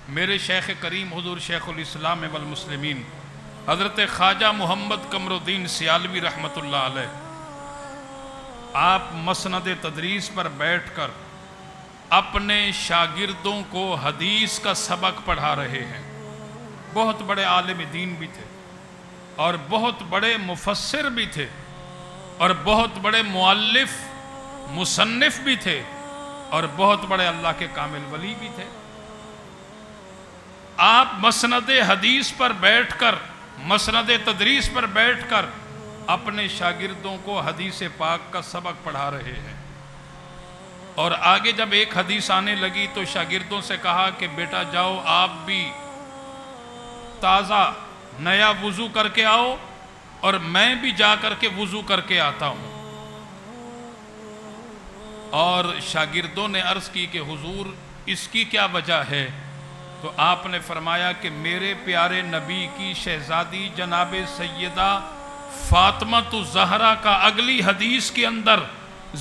میرے شیخ کریم حضور شیخ الاسلام والمسلمین حضرت خواجہ محمد قمر الدین سیالوی رحمۃ اللہ علیہ، آپ مسند تدریس پر بیٹھ کر اپنے شاگردوں کو حدیث کا سبق پڑھا رہے ہیں۔ بہت بڑے عالم دین بھی تھے اور بہت بڑے مفسر بھی تھے اور بہت بڑے مؤلف مصنف بھی تھے اور بہت بڑے اللہ کے کامل ولی بھی تھے۔ آپ مسند حدیث پر بیٹھ کر، مسند تدریس پر بیٹھ کر اپنے شاگردوں کو حدیث پاک کا سبق پڑھا رہے ہیں، اور آگے جب ایک حدیث آنے لگی تو شاگردوں سے کہا کہ بیٹا جاؤ آپ بھی تازہ نیا وضو کر کے آؤ اور میں بھی جا کر کے وضو کر کے آتا ہوں۔ اور شاگردوں نے عرض کی کہ حضور اس کی کیا وجہ ہے؟ تو آپ نے فرمایا کہ میرے پیارے نبی کی شہزادی جناب سیدہ فاطمہ الزہرا کا اگلی حدیث کے اندر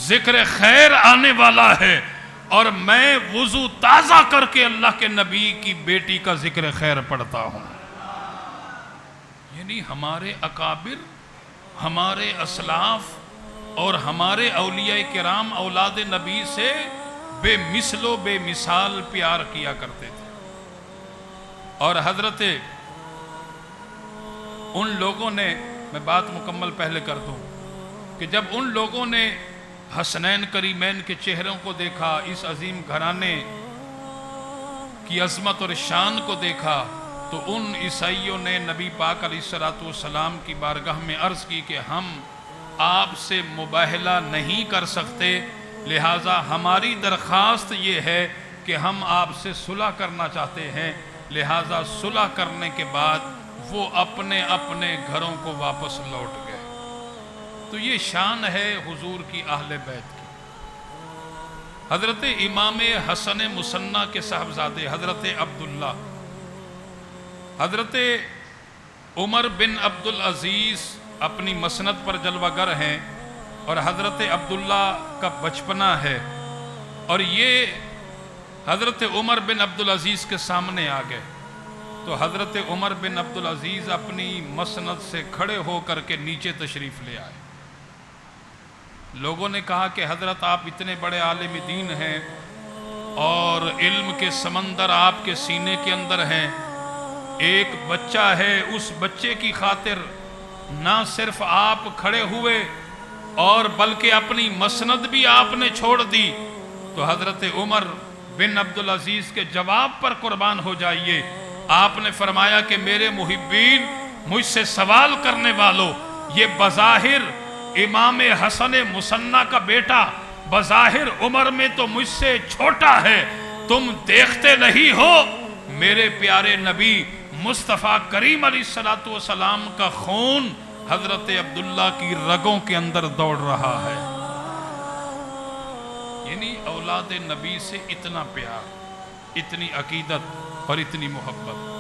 ذکر خیر آنے والا ہے، اور میں وضو تازہ کر کے اللہ کے نبی کی بیٹی کا ذکر خیر پڑھتا ہوں۔ یعنی ہمارے اکابر، ہمارے اسلاف اور ہمارے اولیاء کرام اولاد نبی سے بے مثل و بے مثال پیار کیا کرتے تھے۔ اور حضرت ان لوگوں نے، میں بات مکمل پہلے کر دوں، کہ جب ان لوگوں نے حسنین کریمین کے چہروں کو دیکھا، اس عظیم گھرانے کی عظمت اور شان کو دیکھا، تو ان عیسائیوں نے نبی پاک علیہ السلام کی بارگاہ میں عرض کی کہ ہم آپ سے مباہلہ نہیں کر سکتے، لہٰذا ہماری درخواست یہ ہے کہ ہم آپ سے صلح کرنا چاہتے ہیں۔ لہٰذا صلح کرنے کے بعد وہ اپنے اپنے گھروں کو واپس لوٹ گئے۔ تو یہ شان ہے حضور کی اہل بیت کی۔ حضرت امام حسن مصنع کے صاحبزادے حضرت عبداللہ، حضرت عمر بن عبدالعزیز اپنی مسند پر جلوہ گر ہیں، اور حضرت عبداللہ کا بچپنا ہے، اور یہ حضرت عمر بن عبدالعزیز کے سامنے آ گئے تو حضرت عمر بن عبدالعزیز اپنی مسند سے کھڑے ہو کر کے نیچے تشریف لے آئے۔ لوگوں نے کہا کہ حضرت آپ اتنے بڑے عالم دین ہیں اور علم کے سمندر آپ کے سینے کے اندر ہیں، ایک بچہ ہے، اس بچے کی خاطر نہ صرف آپ کھڑے ہوئے اور بلکہ اپنی مسند بھی آپ نے چھوڑ دی۔ تو حضرت عمر بن عبدالعزیز کے جواب پر قربان ہو جائیے، آپ نے فرمایا کہ میرے محبین، مجھ سے سوال کرنے والوں، یہ بظاہر امام حسن مصنع کا بیٹا بظاہر عمر میں تو مجھ سے چھوٹا ہے، تم دیکھتے نہیں ہو میرے پیارے نبی مصطفیٰ کریم علیہ السلام کا خون حضرت عبداللہ کی رگوں کے اندر دوڑ رہا ہے۔ یعنی اولاد نبی سے اتنا پیار، اتنی عقیدت اور اتنی محبت۔